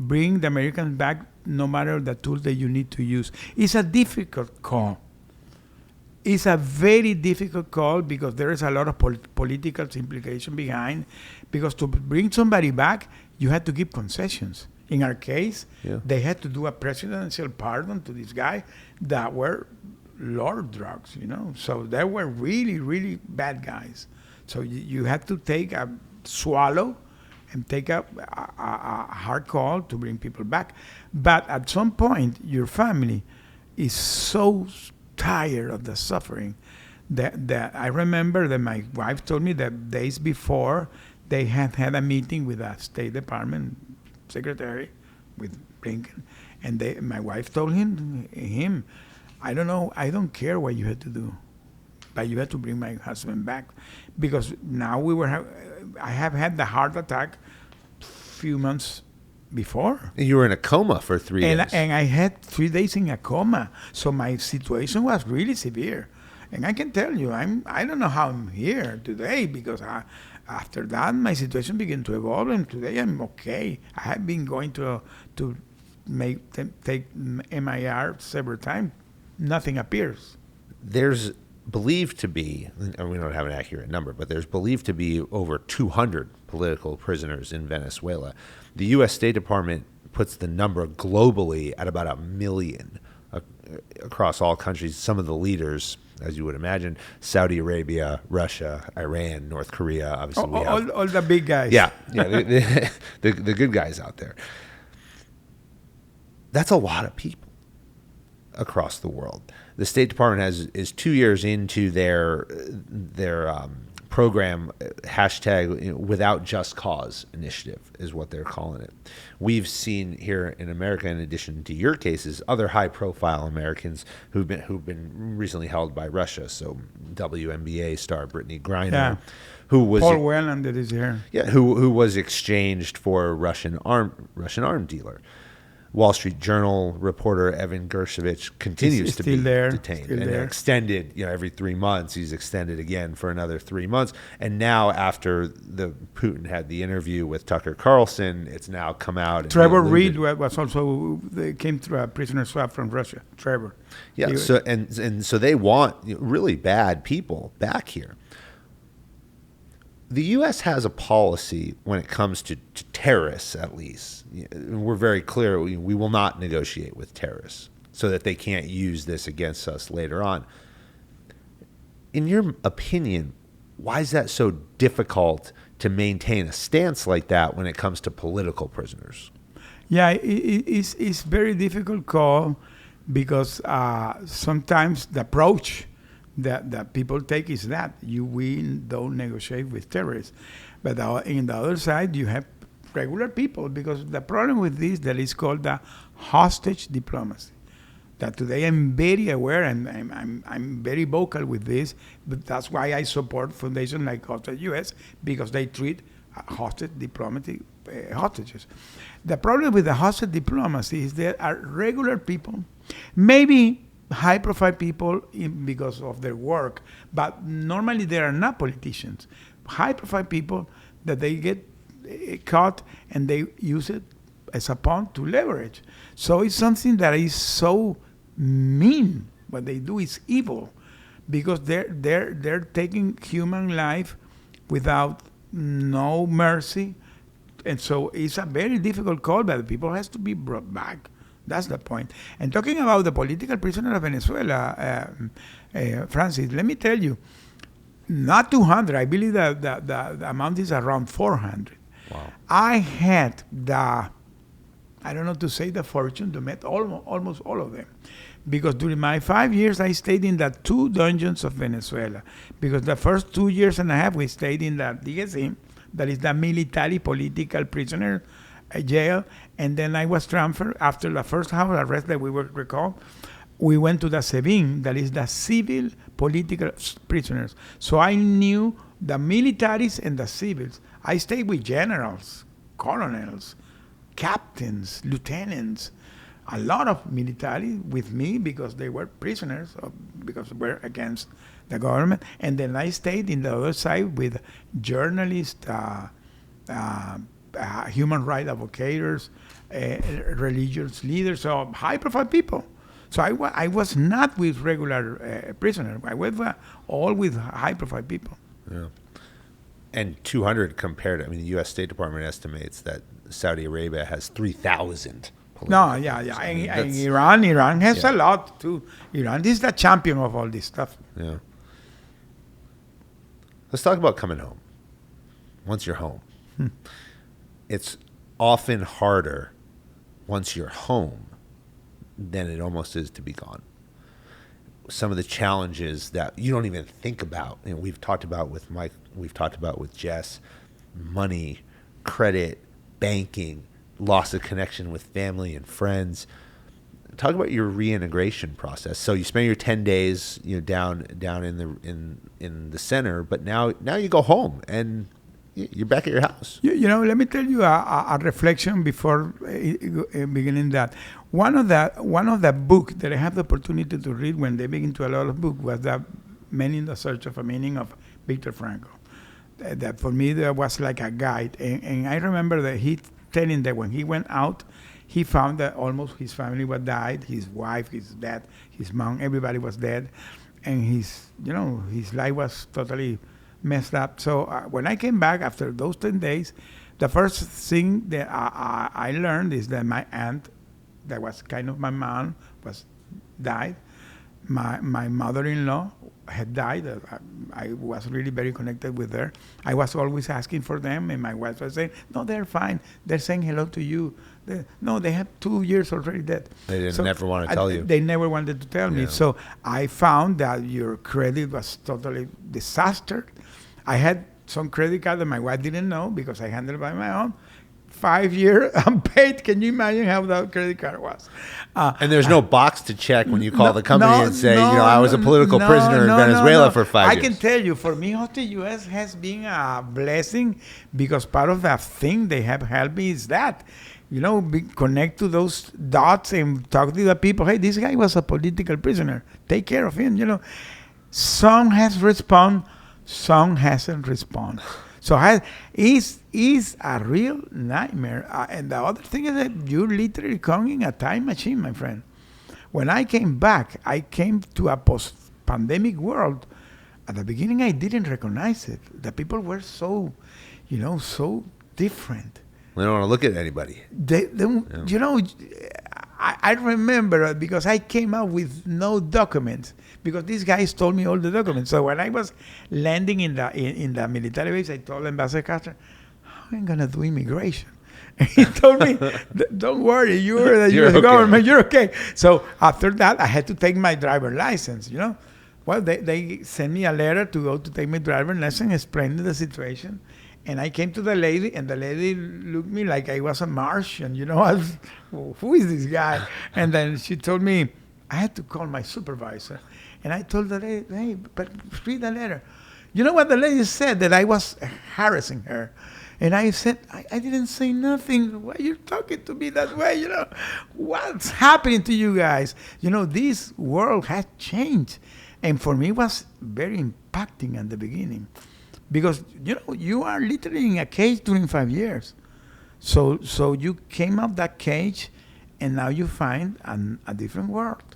bring the Americans back no matter the tools that you need to use. It's a difficult call. It's a very difficult call because there is a lot of political implication behind. Because to bring somebody back, you had to give concessions. In our case, they had to do a presidential pardon to this guy that were lord drugs, So they were really, really bad guys. So you had to take a swallow and take a hard call to bring people back. But at some point, your family is so tired of the suffering that I remember that my wife told me that days before they had a meeting with the State Department secretary, with Blinken, and my wife told him, I don't know, I don't care what you had to do, but you had to bring my husband back, because now I have had the heart attack few months before. You were in a coma for 3 days. And I had 3 days in a coma. So my situation was really severe. And I can tell you, I don't know how I'm here today, because after that, my situation began to evolve, and today I'm okay. I have been going to take MIR several times. Nothing appears. There's believed to be, and we don't have an accurate number, but there's believed to be over 200 political prisoners in Venezuela. The U.S. State Department puts the number globally at about 1 million across all countries. Some of the leaders, as you would imagine, Saudi Arabia, Russia, Iran, North Korea, obviously we have all the big guys. Yeah, the good guys out there. That's a lot of people across the world. The State Department is 2 years into their program, hashtag Without Just Cause initiative is what they're calling it. We've seen here in America, in addition to your cases, other high-profile Americans who've been recently held by Russia. So WNBA star Brittany Griner, who was Paul Whelan that is here. Yeah, who was exchanged for a Russian arm dealer. Wall Street Journal reporter Evan Gershkovich continues to be detained and extended. Every 3 months he's extended again for another 3 months. And now, after Putin had the interview with Tucker Carlson, it's now come out. And Trevor Reed was also came through a prisoner swap from Russia. Trevor. Yeah. So they want really bad people back here. The U.S. has a policy when it comes to terrorists, at least. We're very clear we will not negotiate with terrorists so that they can't use this against us later on. In your opinion, why is that so difficult to maintain a stance like that when it comes to political prisoners? Yeah, it's very difficult call because sometimes the approach that people take is that we don't negotiate with terrorists. But in the other side, you have regular people, because the problem with this that is called the hostage diplomacy. That today I'm very aware and I'm very vocal with this, but that's why I support foundations like Hostage US, because they treat hostage diplomacy hostages. The problem with the hostage diplomacy is there are regular people, maybe high-profile people because of their work, but normally they are not politicians. High-profile people that they get caught and they use it as a pawn to leverage. So it's something that is so mean. What they do is evil, because they're taking human life without no mercy, and so it's a very difficult call. But people has to be brought back. That's the point. And talking about the political prisoner of Venezuela, Francis, let me tell you, not 200. I believe that the amount is around 400. Wow. I had I don't know to say the fortune to meet almost all of them. Because during my 5 years, I stayed in the 2 dungeons of Venezuela. Because the first 2 years and a half, we stayed in the DSM, that is the military political prisoner jail, and then I was transferred after the first house arrest that we were recalled. We went to the SEBIN, that is the civil political prisoners. So I knew the militaries and the civils. I stayed with generals, colonels, captains, lieutenants, a lot of military with me because they were prisoners, because we were against the government. And then I stayed in the other side with journalists, human rights advocates, religious leaders, so high-profile people. So I was not with regular prisoners. I was all with high-profile people. Yeah. And 200 compared, I mean, the U.S. State Department estimates that Saudi Arabia has 3,000. No, yeah. And Iran has a lot too. Iran is the champion of all this stuff. Yeah. Let's talk about coming home. Once you're home, it's often harder once you're home than it almost is to be gone. Some of the challenges that you don't even think about, we've talked about with Mike, we've talked about with Jess, money, credit, banking, loss of connection with family and friends. Talk about your reintegration process. So you spend your 10 days, down in the center, but now you go home and you're back at your house. Let me tell you a reflection before beginning that. One of the books that I have the opportunity to read when they begin to a lot of books was the Men in the Search of a Meaning of Viktor Frankl. That for me that was like a guide, and I remember that he telling that when he went out, he found that almost his family was died, his wife, his dad, his mom, everybody was dead, and his life was totally messed up. So when I came back after those 10 days, the first thing that I learned is that my aunt, that was kind of my mom, died. My mother-in-law had died. I was really very connected with her. I was always asking for them, and my wife was saying, "No, they're fine. They're saying hello to you." They have 2 years already dead. They didn't never want to tell you. They never wanted to tell me. So I found that your credit was totally disaster. I had some credit card that my wife didn't know because I handled it by my own. 5 years unpaid. Can you imagine how that credit card was? And there's no box to check when you call the company and say, I was a political prisoner in Venezuela for 5 years. I can tell you, for me, Hoste US has been a blessing because part of the thing they have helped me is that, connect to those dots and talk to the people. Hey, this guy was a political prisoner. Take care of him. Some has responded, some hasn't responded. So it's a real nightmare. And the other thing is that you literally come in a time machine, my friend. When I came back, I came to a post-pandemic world. At the beginning, I didn't recognize it. The people were so different. They don't want to look at anybody. I remember because I came out with no documents because these guys told me all the documents. So when I was landing in the military base, I told Ambassador Castro, "How am I gonna do immigration?" And he told me, "Don't worry, you're the U.S. government. You're okay." So after that, I had to take my driver license. Well, they sent me a letter to go to take my driver license, explaining the situation. And I came to the lady, and the lady looked at me like I was a Martian. I was, who is this guy? And then she told me, I had to call my supervisor. And I told the lady, hey, but read the letter. You know what the lady said? That I was harassing her. And I said, I didn't say nothing. Why are you talking to me that way? What's happening to you guys? This world has changed. And for me, it was very impacting at the beginning. Because, you are literally in a cage during 5 years. So you came out that cage, and now you find a different world.